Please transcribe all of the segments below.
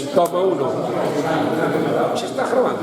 Toma uno. Se está grabando.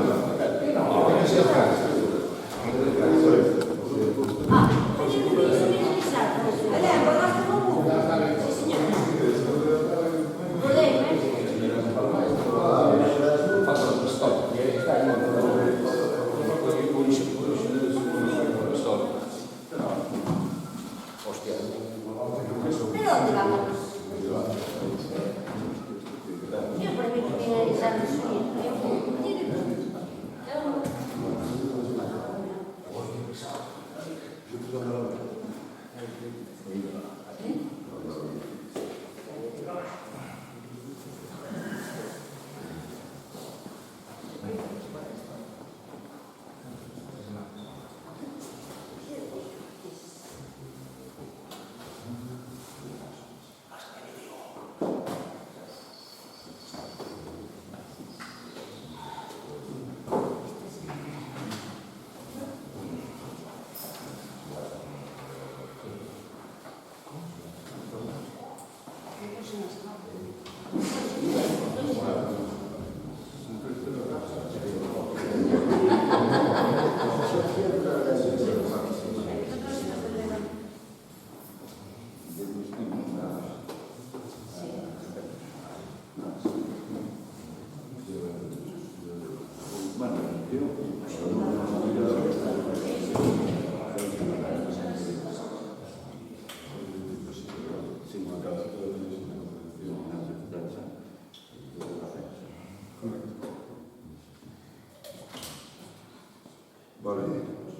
Vale,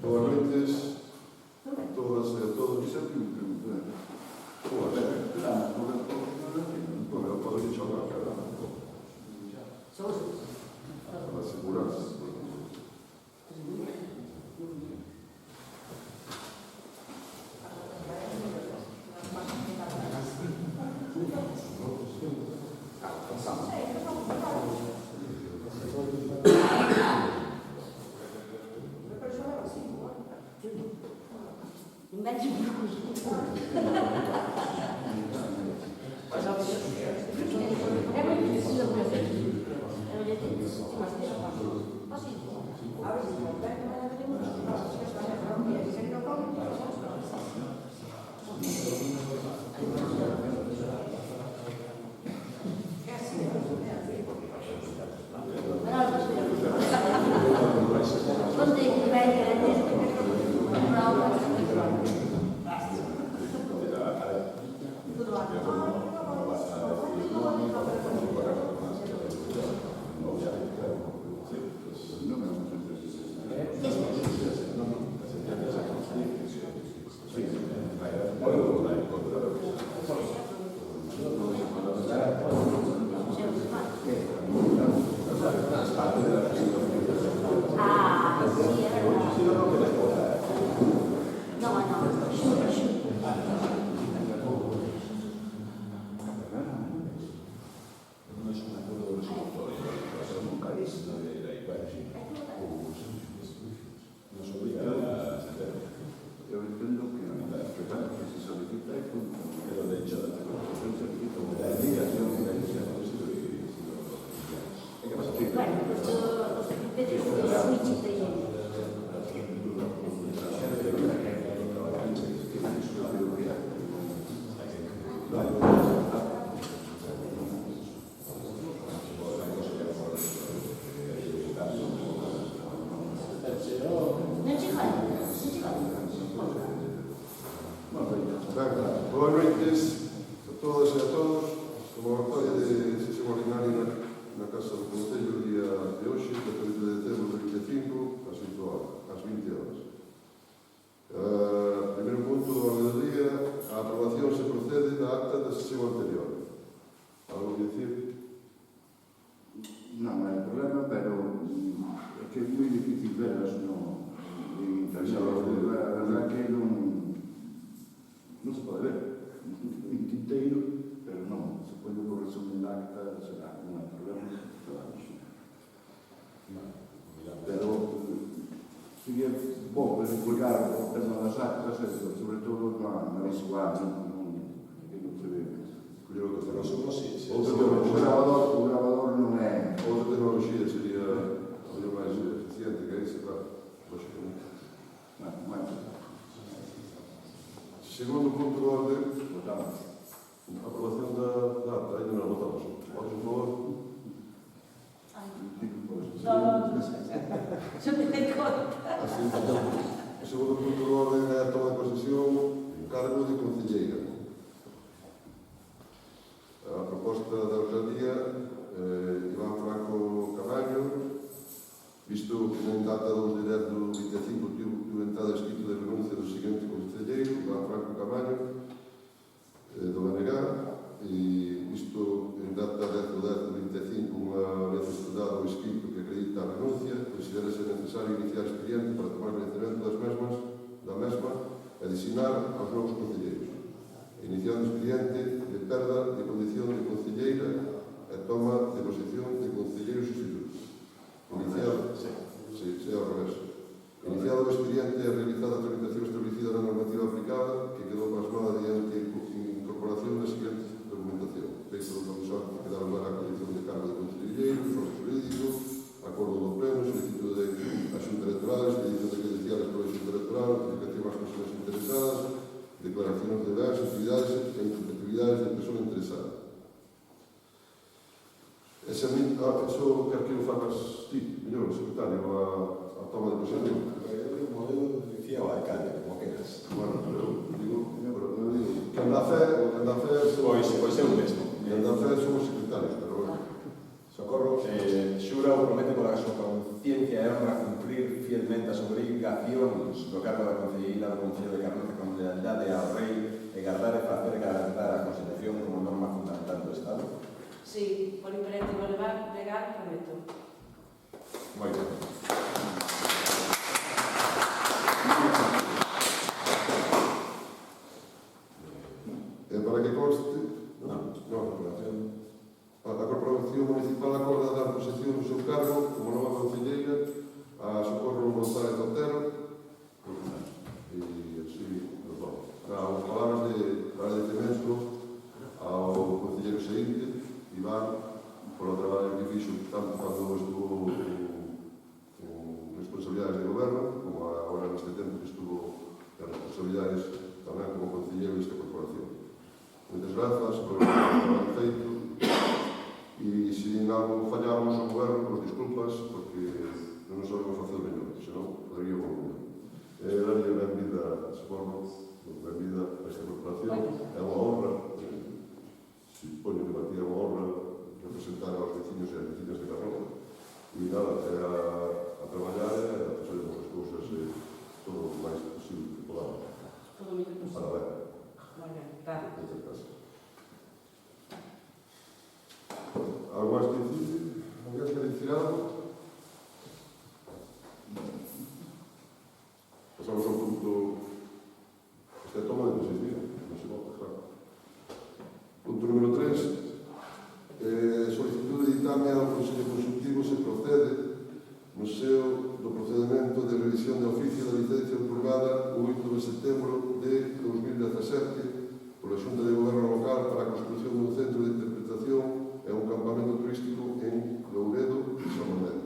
boas noites a todas e a todos. Sempre me preguntan, boa, eu podo ir chamar para a segurança. Boas noites a todas e a todos. Convocatoria de sesión ordinaria na Casa do Concello o día de hoxe, 14 de dezembro de 2025, ás 20 horas. Primeiro punto do orde do día, a aprobación se procede da acta da sesión anterior. Algo que dicir? Non hai problema, pero é que é moi difícil verlas no internet. A verdad que non se pode ver. Un tinteiro, pero non. Se pode por resumen da acta, será, non hai problema. Pero sería bo explicar o tema das actas, sobre todo na visual, non se ve. Curioso que nosotros sí. O gravador non A aprobación da ata, ainda non a votamos. Votos por favor. No, yo me doy cuenta. Así, o segundo punto do orden é a toma de posesión en cargo de concelleira. A proposta da alcaldía, Iván Franco Caballo, visto que en data 2 de 10 do 25 tivo entrada escrito de renuncia do seguinte concelleiro, Iván Franco Caballo, do Lanegar, e visto en data 10 do 10 do 25 unha vez estudado o escrito que acredita a renuncia, considera ser necesario iniciar expediente para tomar conhecimento da mesma e designar aos novos concelleiros, iniciando expediente de perda de condición de concelleira e toma de posición de concelleiro sustituto. Iniciado, ao revés. Iniciado o expediente e realizada a tramitación establecida na normativa aplicada, que quedou plasmada mediante incorporación da seguinte documentación: texto do causante que dá lugar á condición de cargo de concelleiro, socio jurídico, acordo do pleno, solicitud de a Xunta Electoral, expedición de credenciales pola Xunta Electoral, notificación ás persoas interesadas, declaracións de bens, actividades e incompatibilidades de persoa interesada. Eso quer que o fagas ti, mellor, secretario, a toma de posesión. O modelo decía o alcalde, como queras. Bueno, pero digo, que anda a fe, Pois é un mesmo. que anda a fe somos secretarios, pero bueno. Socorro, xura ou promete pola súa conciencia e honra cumprir fielmente as obrigacións do cargo da concelleira do Concello de Carnota con lealdade ao Rei e guardar e facer garantar a Constitución como norma fundamental do Estado? Sí, por imperativo legal, prometo. Moi ben. Para que conste, a Corporación Municipal acorda dar posesión do seu cargo como nova concelleira a Socorro González Otero, e así nos vamos. As palabras de agradecemento ao concelleiro seguinte, Iván, polo traballo que fixo tanto cando estuvo en responsabilidades de goberno como agora neste tempo que estuvo en responsabilidades tamén como concelleiro desta corporación. Moitas grazas por o traballo feito e se non fallamos o goberno, por disculpas, porque non nos sabemos facer mellor, senón poderíamos mellor. Darlle benvida a Socorro, benvida a esta corporación, é unha honra, se poño que batía unha honra representar aos veciños e as veciñas de Carnota. E nada, é a traballar e a facer as cousas todo o máis posible que podamos. Todo o posible. Parabéns. Moi ben, gracias. Moitas gracias. Algo máis que dicir? Alguén quer dicir algo? Pasamos ao punto. Esta toma de posesión, non se vota, claro. Punto número 3. Solicitud de ditame ao Consello Consultivo se procede no seo do procedimento de revisión de oficio da licencia otorgada o 8 de setembro de 2017 pola Xunta de Goberno Local para a construción dun centro de interpretación e un campamento turístico en Louredo e San Manuel.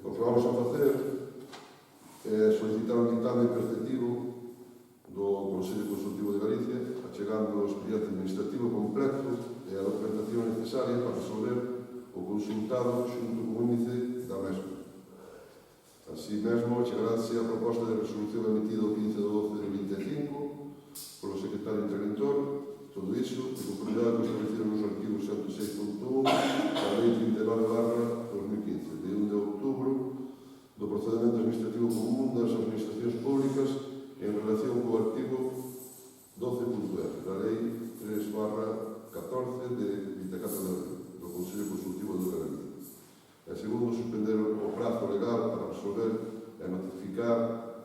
O que vamos a facer é solicitar un ditame preceptivo do Consello Consultivo de Galicia, achegando o expediente administrativo completo e a documentación necesaria para resolver o consultado xunto co índice da mesma. Así mesmo, chegarase a proposta de resolución emitida o 15 de 12 de 25 polo secretario interventor, todo iso de conformidade que estableceron nos artigos 106.1 da Lei 39/2015, de 1 de outubro do procedimento administrativo común das administracións públicas en relación co artigo 12.f da Lei 3/14 de 24 de abril do Consello Consultivo de Galicia. E segundo, suspender o prazo legal para resolver e notificar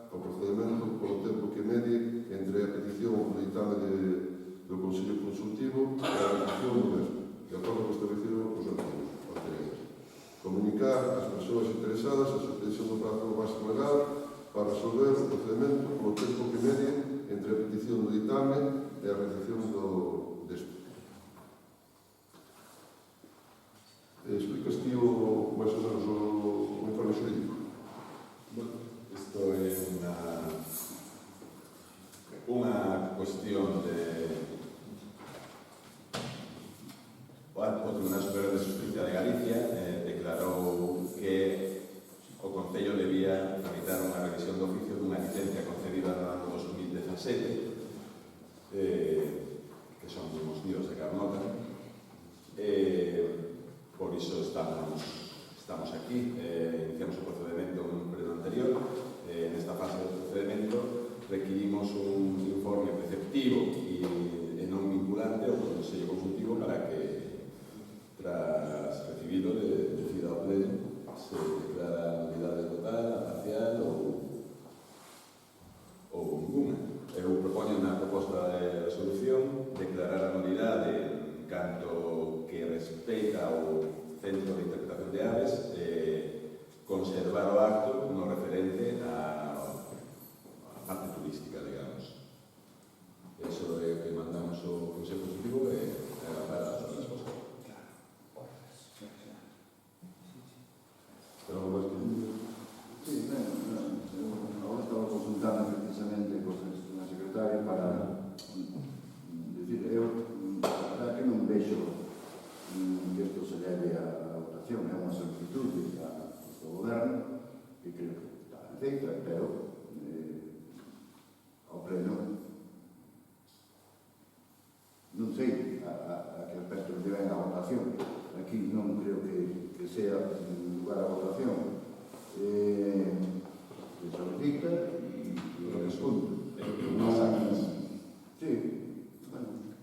o procedimento polo tempo que medie entre a petición do ditame do Consello Consultivo e a petición do mesmo, de acordo co establecido os artigos anteriores. Comunicar ás persoas interesadas a suspensión do prazo máximo legal para resolver o procedimento polo tempo que medie entre a petición do ditame e a realización deste. Explicas ti máis ou menos Centro de Interpretación de Aves, conservar o acto no referente a parte turística, digamos. Eso é o que mandamos o Consejo Consultivo e agafar as outras cosas. Pero algo máis que dicir? Sí, ahora estaba consultando precisamente cosas na secretaria para decir, eu a verdad que non vexo que isto se leve a votación, é unha solicitud do goberno que creo que está ben feita, pero ao pleno non sei a que aspecto lle ven a votación. Aquí non creo que sea lugar a votación. Se solicita e responde. Sí, bueno,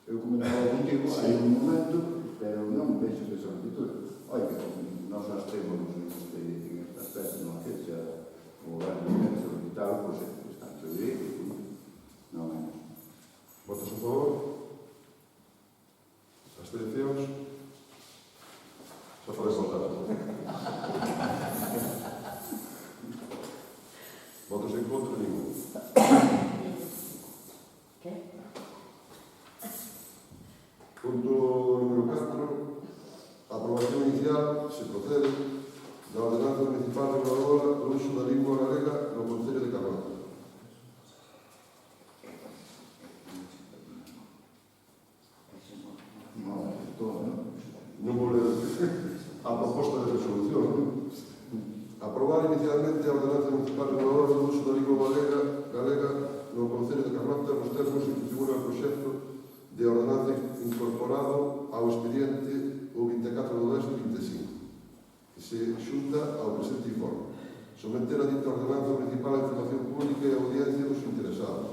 eu comentaba contigo hai un momento, pero non vexo que solicitud. Oye, nós as temos en este aspecto, non que sea o goberno que solicitar, pois está en seu direito, non é. Votos a favor? Abstencións? Xa podes votar. Votos en contra, ningún. Que? Punto número 4. Aprobación inicial, se procede, da ordenanza municipal reguladora do uso da lingua galega no Concello de Carnota. Non vou ler a proposta de resolución. Aprobar inicialmente a ordenanza municipal reguladora do uso da lingua galega no Concello de Carnota nos termos en que figura o proxecto de ordenanza incorporado ao expediente o 24/2/25, que se xunta ao presente informe. Someter a dita ordenanza municipal a información pública e a audiencia dos interesados,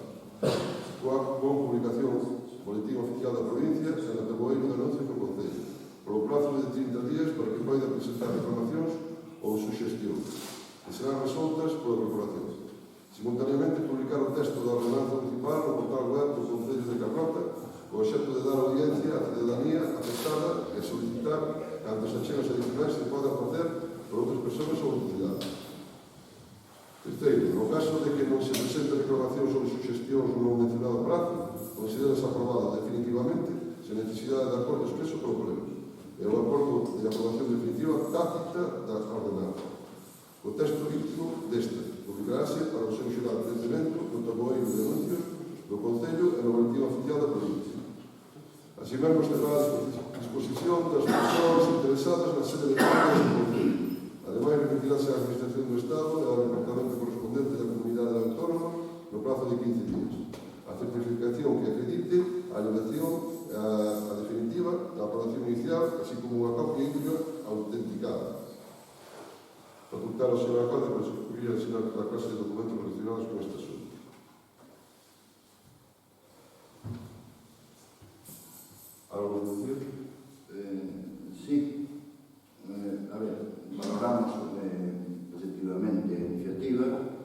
con publicación boletín oficial da provincia e na tabueiro de anuncio do Concello, polo prazo de 30 días para que poida presentar reclamacións ou suxestións, que serán resoltas pola Corporación. Simultaneamente, publicar o texto da ordenanza municipal no portal web do Concello de Carnota, co obxecto de dar audiencia á cidadanía afectada e solicitar cantos achegas adicionais se podan facer por outras persoas ou entidades. Terceiro, no caso de que non se presente reclamacións ou suxestións no mencionado prazo, considerase aprobada definitivamente sen necesidade de acordo expreso polo pleno. E o acordo de aprobación definitiva tácita da ordenanza. O texto íntimo desta publicarase para o seu xeral de entendimento no tabueiro de anuncios do Concello e no boletín oficial da provincia. Así mesmo estará a disposición das persoas interesadas na sede de Cámara do Concello. Ademais, remitirase á Administración do Estado e ao Departamento correspondente da Comunidade Autónoma no prazo de 15 días. A certificación que acredite a elevación a definitiva da aprobación inicial, así como unha copia íntegra autenticada. Facultar ao señor alcalde para suscribir e asignar toda clase de documentos relacionados con este asunto. Algo que decir? Sí. A ver, valoramos positivamente a iniciativa,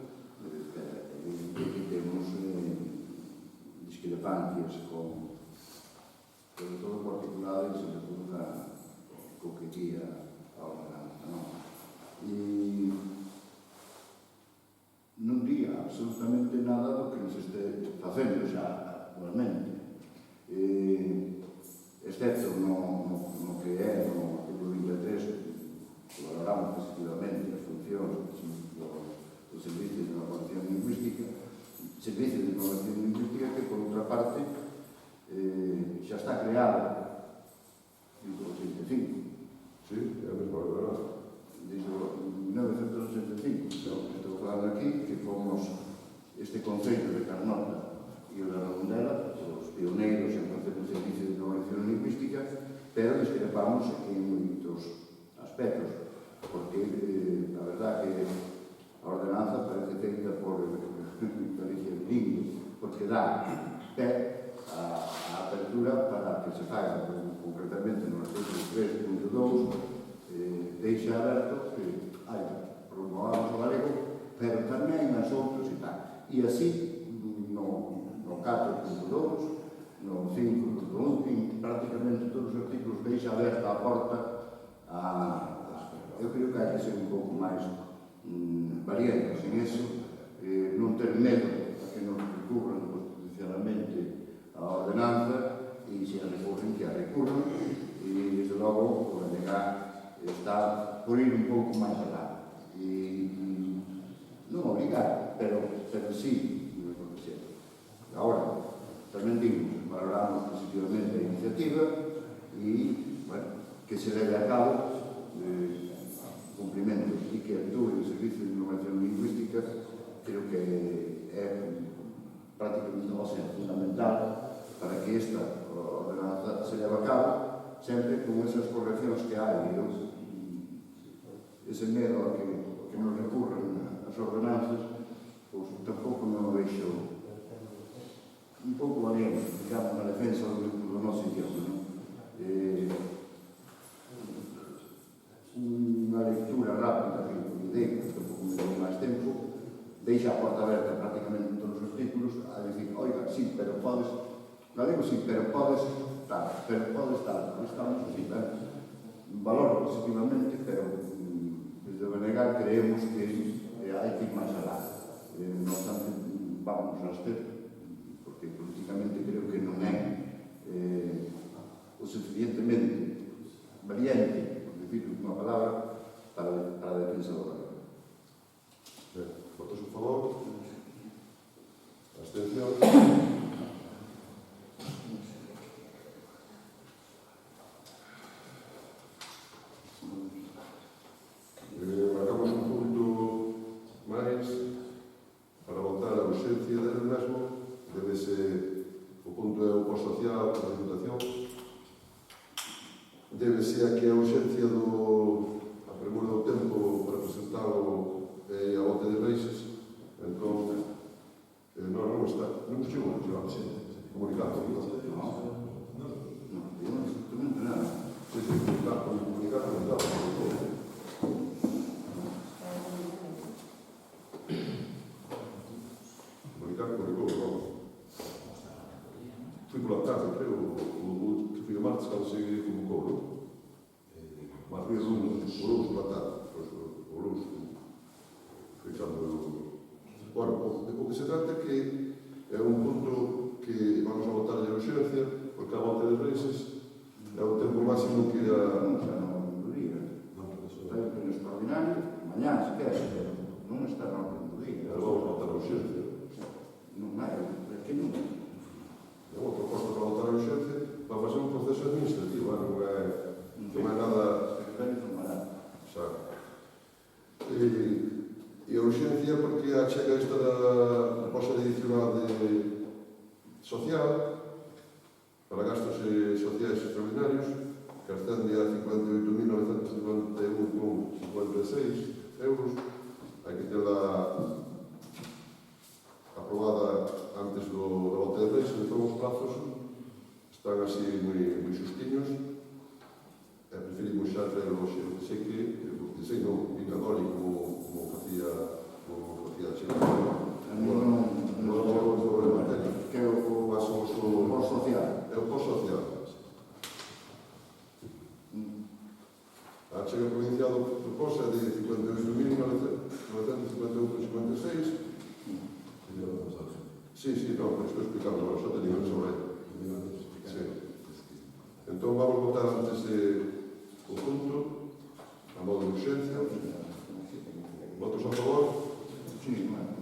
que temos discrepancias con, sobre todo particulares, sobre todo co que guía a ordenanza, non? E non diga absolutamente nada do que nos este facendo xa actualmente, excepto no que é no artículo 23, que valoramos positivamente as funcións do Servicio de Innovación Lingüística, Servicio de Innovación Lingüística que, por outra parte, xa está creado desde o 85. Sí, é a mesma ordenanza. Desde o 1985. Estou falando aquí que fomos este Concello de Carnota e o da Redondela, os pioneiros en facer un servicio de innovación lingüística, pero discrepamos en moitos aspectos, porque a verdad que a ordenanza parece feita por Galicia Bilingüe, porque dá pé a apertura para que se faga, concretamente no artículo 3.2, deixa aberto que promovamos o galego, pero tamén nas outros e tal. E así, no 4.2, no 5, no 11, prácticamente todos os artículos deixa aberta a porta eu creo que hai que ser un pouco máis valientes en eso, non ter medo a que nos recurran constitucionalmente a ordenanza e se a recurren, que a recurran e desde logo o negar está por ir un pouco máis alá e non obligar, pero sí proteger. Agora, tamén digo, valoramos positivamente a iniciativa e, bueno, que se leve a cabo cumprimento e que actúe o Servicio de Innovación Lingüística, creo que é prácticamente fundamental para que esta ordenanza se leve a cabo, sempre con esas correccións que hai, ese medo a que nos recurran as ordenanzas, pois tampouco non o vexo un pouco alén, digamos, na defensa do noso idioma. Unha lectura rápida que dei, tampouco me dei máis tempo, deixa a porta aberta prácticamente en todos os títulos a decir, oiga, sí, pero podes, galego sí, pero podes tal, estamos así, valoro positivamente, pero desde o negar creemos que hai que ir máis alá. Non obstante, vamos a ter, porque políticamente creo que non é o suficientemente valiente, por decir unha palabra, para a defensa do galego. Votos a favor? Abstención? Marcamos un punto máis para votar a urxencia del mesmo. O punto é o post-social da Diputación. Débese a que a urxencia a premura do tempo para presentalo a volta de Reixes. Entón, non está. Non nos chegou comunicado. Non, nada. Sí, está comunicado, non está. Fui pola tarde, creo, que foi o martes cando se convocou, non? Martes, o lunes pola tarde, o lunes, foi cando... Bueno, o que se trata é que é un punto que vamos a votar de urxencia, porque a volta de Reixes é o tempo máximo que Non do día. Está en pleno extraordinario, mañá, se quer, pero non está no orden do día. Pero vamos a votar a urxencia. Non hai, é que non. É unha proposta para votar a urxencia para facer un proceso administrativo, non é nada... Secretario formará. Xa. E a urxencia porque achega esta da proposta de adicional social para gastos sociais extraordinarios que ascende a 58.951,56 euros. Hai que terla aprobada antes da volta de Reixes, entón os plazos están así moi xustiños e preferimos xa traer hoxe. Sei que, non, vinga doli como facía a Chile. Non sobre a materia. Que é o post-social. É o post-social. A chega provincial do proposta é de 58.951,56. Sí, non, por isto explicamos, xa teño en sobre ele. Sí. Entón vamos votar antes o punto, a modo de urxencia. Votos a favor? Sí, bueno.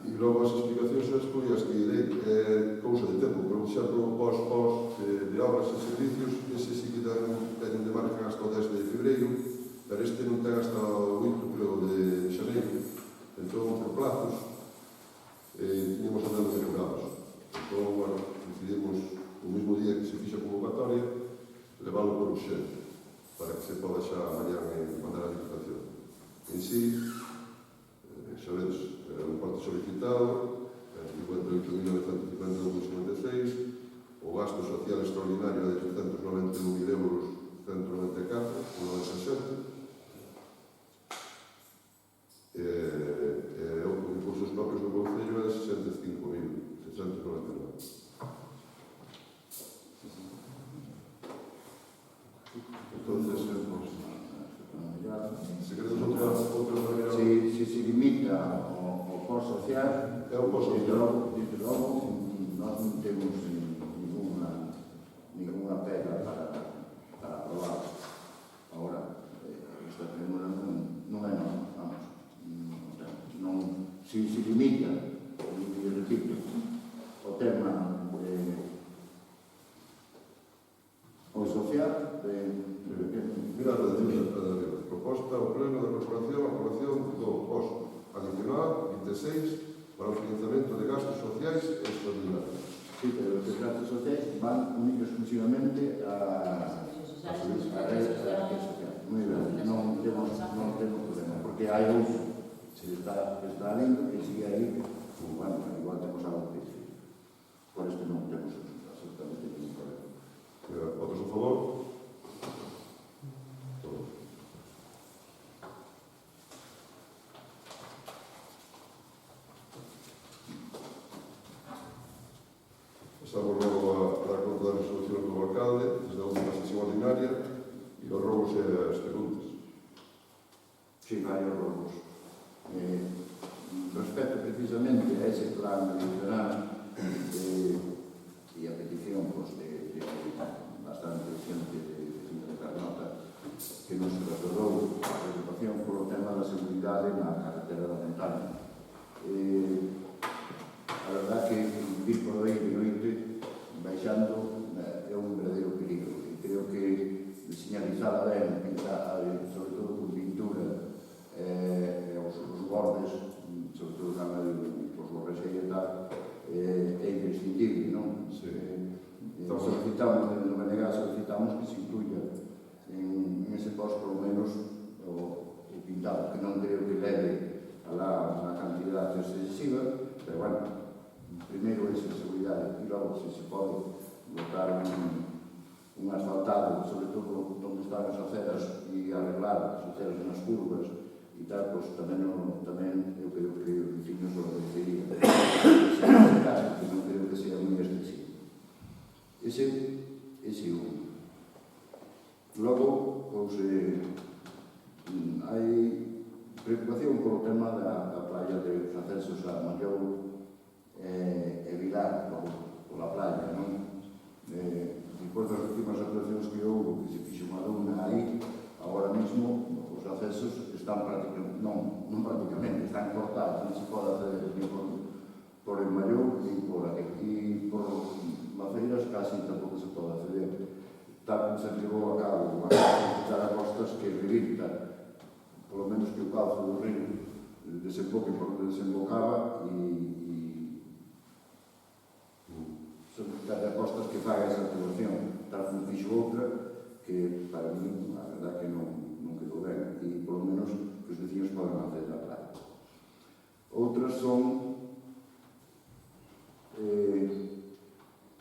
E logo as explicacións son estudias que é cousa de tempo, pero xa no pós de obras e servicios, ese sí que teñen de marca hasta o 10 de febreiro, pero este non ten hasta o 8, creo, de xaneiro. Entón, por plazos, tiñamos andando de curados. Entón, bueno, decidimos o mesmo día que se fixa a convocatoria, leválo por urxencia, para que se poda xa mañá mandar a Diputación. En sí, xa vedes, un parte solicitado, 58.951,56, o gasto social extraordinario de 391.000 euros, 194,97, Entonces, se queremos outra maneira... se se limita ao pos social, É un pos social. desde logo, nós non temos ninguna pega para aprobar. Agora, esta fórmula non é norma, vamos. Se limita, e repito, o tema o social, Mira, a proposta ao pleno da corporación, a aprobación do posto adicional 26 para o financiamento de gastos sociais extraordinarios. sí, pero os gastos sociais van única e exclusivamente a rede social. Moi ben, non temos problema, porque hai un, se está lindo, que sigue aí, pues, bueno, igual temos algo que decir. Por isto non temos absolutamente ningún problema. Outros a favor? Pasamos logo a dar conta da resolución do alcalde desde a última sesión ordinaria e os robos e as preguntas. Sí, varios robos. Respecto precisamente a ese plan adicional e a petición pues, de bastante xente de Carnota que nos trasladou a preocupación polo tema da seguridade na carretera da montaña. A verdad que vir por aí de noite baixando é un verdadeiro perigo e creo que señalizada ben, pintada, sobre todo con pintura os bordes, sobre todo na medio dos borrexei e tal, é imprescindible, non? Solicitamos, no Benegas solicitamos que se incluya en ese post por lo menos o pintado, que non creo que leve a unha cantidad excesiva, pero bueno, primeiro é a seguridade e logo se pode botar un asfaltado, sobre todo onde están as aceras e arreglar as aceras nas curvas e tal, pois tamén eu creo que os vecinos o agradecerían. Ese caso, que non creo que sea moi excesivo. Ese un. Logo, pois, hai preocupación polo tema da playa de os accesos a Mallou e Vilar pola playa, non? Depois das últimas actuacións que houve, que se fixo unha duna aí, agora mesmo os accesos están prácticamente, non prácticamente, están cortados, non se pode acceder ni por el Mallou ni por aquí. E por Maceiras casi tampouco se pode acceder. Tal se levou a cabo unha quitar a costas que revita, polo menos que o cauce do río desemboque por onde desembocaba e son quitar a costas que faga esa actuación. Tal como fixo outra que para mí, a verdad que non quedou ben e polo menos que os vecinos poden acceder á playa. Outras son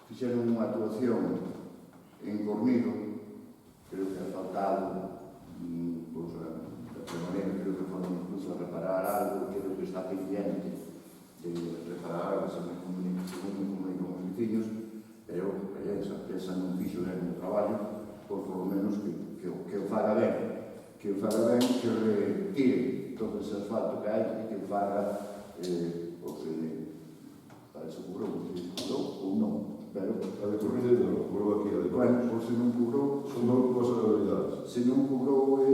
fixeron unha actuación en Cornido, creo que asfaltado, pois, de maneira, creo que foron incluso a reparar algo, creo que está pendiente de reparar algo, según me comunican os vecinos, pero esa empresa non fixo ben o traballo, por lo menos que o faga ben, que retire todo ese asfalto que hai e que o faga, parece que cobrou ou non, pero... A de Cornido non, cobrou aquí, a de Cornido. Bueno, se non cobrou... Son dúas realidades. Se non cobrou,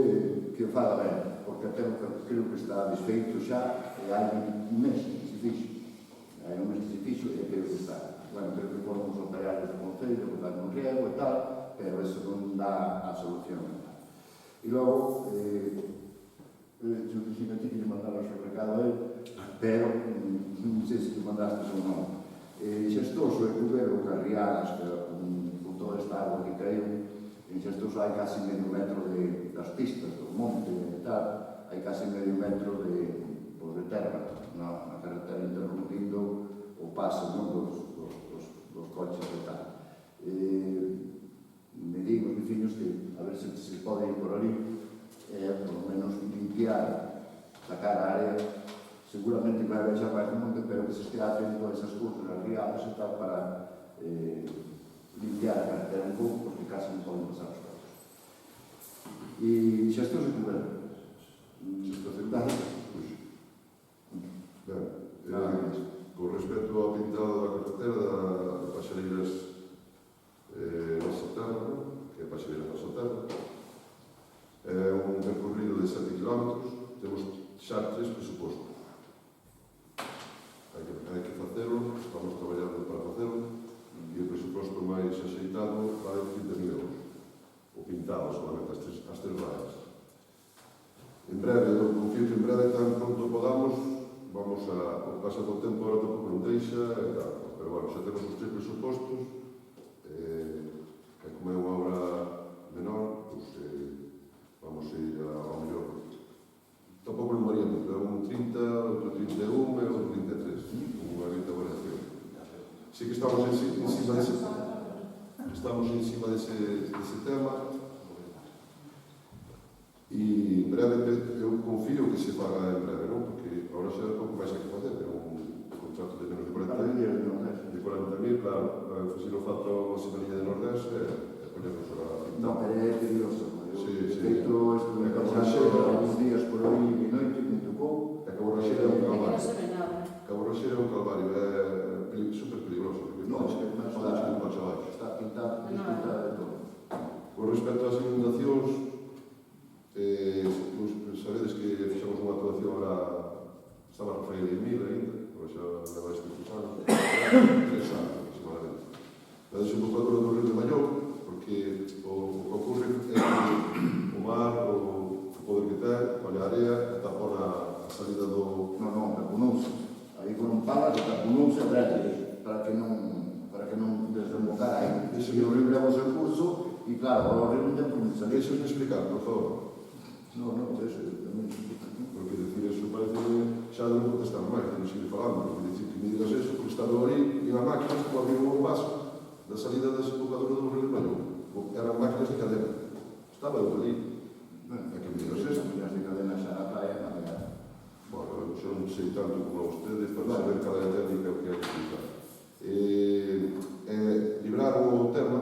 que o faga ben, porque até creo que está desfeito xa, e hai un mes que se fixo. Hai un mes que se fixo e creo que está. Bueno, creo que foron os operarios do Concello, que dan un riego e tal, pero eso non dá a solución. E logo, eu dixen a ti que lle mandaba o seu recado a él, pero non sei se te mandaste ou non. Xestoso é Cubero, Carriadas, con toda esta agua que caiu, en Xestoso hai casi medio metro das pistas do monte e tal, hai casi medio metro de terra na carretera, interrompindo o paso dos coches e tal. Me digo os vecinos que a ver se pode ir por ali por lo menos limpiar, sacar a área, seguramente vai haber xa máis do monte, pero que se estea haciendo esas cousas, as riadas e tal, para limpiar a carretera un pouco, porque casi non poden pasar os coches. E xa estou se cubrir. Se está haciendo Dale. Ben, con respecto ao pintado da carretera de Paxareiras Nosa Terra, que é Paxareiras Nosa Terra, é un percorrido de 7 km, temos xa 3 presupostos. Hai que facelo, estamos traballando para facelo, e o presuposto máis axeitado vai de 30.000 euros. O pintado solamente as tres rayas. En breve, eu confío que en breve, tan pronto podamos, vamos a... O que pasa do tempo agora tampouco non deixa, pero bueno, xa temos os 3 presupostos, e como é unha obra menor, pues, vamos a ir ao mellor. Tampouco non varíamos, pero un 30, outro 31 e outro 33, unha grita variación. Sí que estamos encima dese tema, e en breve eu confío que se faga en breve, non? Porque agora xa é pouco máis que facer, é un contrato de menos de 40.000, claro, facilo falta unha semanilla de Nordés e poñernos a pintar. No, pero é peligroso. Sí, sí. De feito, estuve pasando alguns días por aí de noite, me tocou. E Cabo Roxeiro é un É que non calvario. se ve nada. Cabo Roxeiro é un calvario, é super peligroso, porque No, podes ir para abaixo. Está pintado, despintado de todo. Con respecto ás inundacións, sabedes que fixamos unha actuación ahora, estaba Rafael e Mil ainda, pero xa leva estes anos, 3 anos aproximadamente. La desembocadura do río de Mallón, porque o que ocorre é que o mar, o poder que ten, colle a area, tapona a salida do... No, tapunouse. Aí con un pala que tapunouse para que non desembocara aí. E o río leva o seu curso, e claro, o río non ten por onde salir. Deixes-me explicar, por favor. No, eso tamén. Porque decir eso parece xa non contestar máis, non seguir falando, porque dicir que me digas eso, porque estaba ali, e unha máquina que abriu o paso da salida da desembocadura do río de Mallón. Eran máquinas de cadena. Estaba eu ali. Bueno, É que me digas eso. as de cadena xa na praia, na verdade. Bueno, eu non sei tanto como a ustedes para saber cada técnica o que hai que explicar. Libraron o tema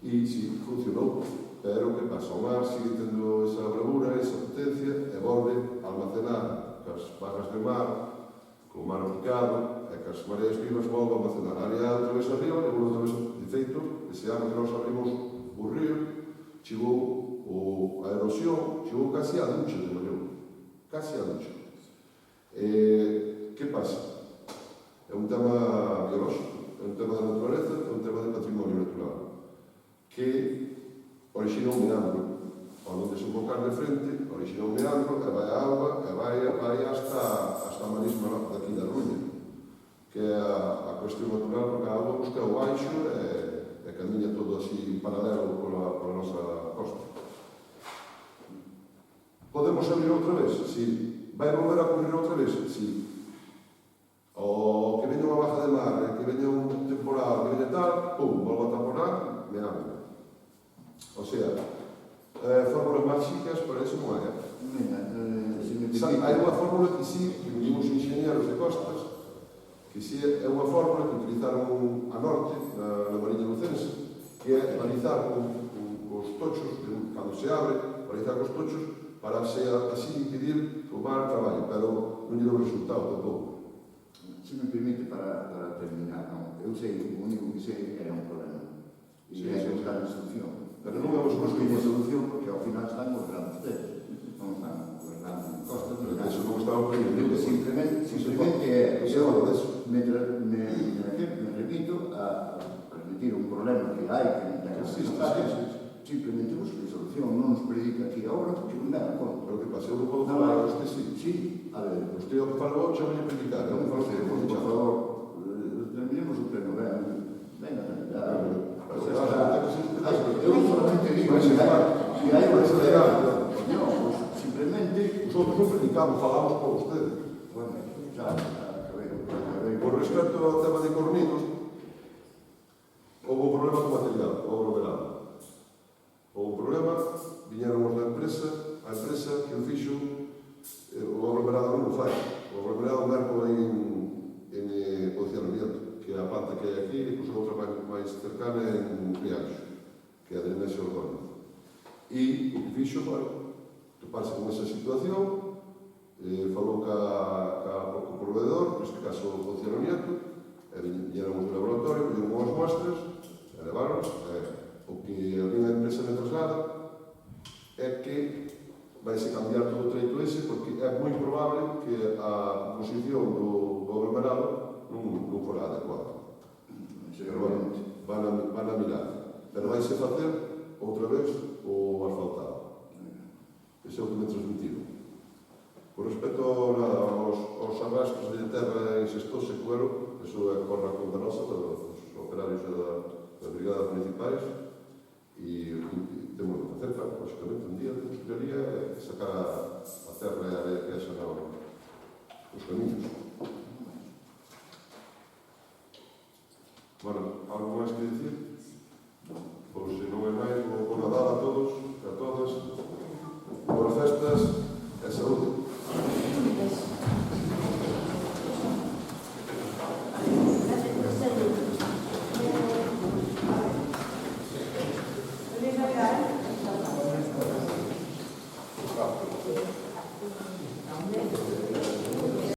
e si funcionou, pero que pasa? O mar sigue tendo esa bravura, esa potencia e volve a almacenar cas barras de mar, co mar picado e cas mareas vivas volve a almacenar a área outra vez arriba e volve outra vez de feito, ese ano que nos abrimos o río, chegou a erosión, chegou casi a ducha de Mallón, casi a ducha. Que pasa? É un tema biolóxico, é un tema da naturaleza, é un tema de patrimonio natural, que orixina un meandro. Ao non desembocar de frente, orixina un meandro, e vai a auga, e vai hasta a marisma daqui da Ruña, que é a cuestión natural, porque a auga busca o baixo e camiña todo así paralelo pola nosa costa. Podemos abrir outra vez? Sí. Vai volver a ocurrir outra vez? Sí. O que veña unha baja de mar, que veña un temporal, que veña tal, pum, volve a taponar, meandro. O sea, fórmulas máxicas para eso non hai. Mira, se me Hai unha fórmula que sí, que venimos ingenieros de costas, que sí é unha fórmula que utilizaron a norte, na Mariña Lucense, que é balizar os tochos, cando se abre, balizar os tochos para así impedir que o mar traballe, pero non lle deu resultado tampouco. Se me permite para terminar, non? Eu sei, o único que sei era un problema. E Sí, hai sí, que buscar a solución. Pero non vamos buscar a construir solución porque ao final están gobernando ustedes. Non están gobernando en costas. Pero que eso non estaba prohibido. Simplemente é, Non se fala deso. me repito a transmitir un problema que hai que Existe, simplemente busque solución, non nos predica aquí ahora porque non dá conta. Pero que pasa, eu non podo falar a usted sí. Sí, a ver, Usted o que falou xa me predicar, eu non falo usted, por por favor, terminemos o pleno, venga, eu solamente digo que hai unha sociedade, simplemente, nosotros non predicamos, falamos por usted. bueno, xa, Por respecto ao tema de Cornidos, houve un problema co material, o aglomerado. Houve un problema, viñeron os da empresa, a empresa que o fixo, o aglomerado non o fai. O aglomerado merco en posicionamiento, que é a planta que hai aquí, e pois outra máis cercana en Rianxo, que é a de Nemesio Ordóñez. E o que fixo foi toparse con esa situación, falou co proveedor, neste caso o Ciano Nieto, e viñéramos do laboratorio, colleron unhas muestras, e leváronos, o que a minha empresa me traslada é que vaise cambiar todo o treito ese, porque é moi probable que a composición do aglomerado non fora adecuada. Pero bueno, van a mirar. Pero vaise facer outra vez o asfaltado. Ese é o que me transmitiron. Por respecto aos arrastros de terra en Sestós e Cuero, eso é corra conta nosa, dos operarios das brigadas municipais, e temos que facer, claro, lógicamente, un día de teoría é sacar a terra e a areia que esa nos camiños. Bueno, algo máis que dicir?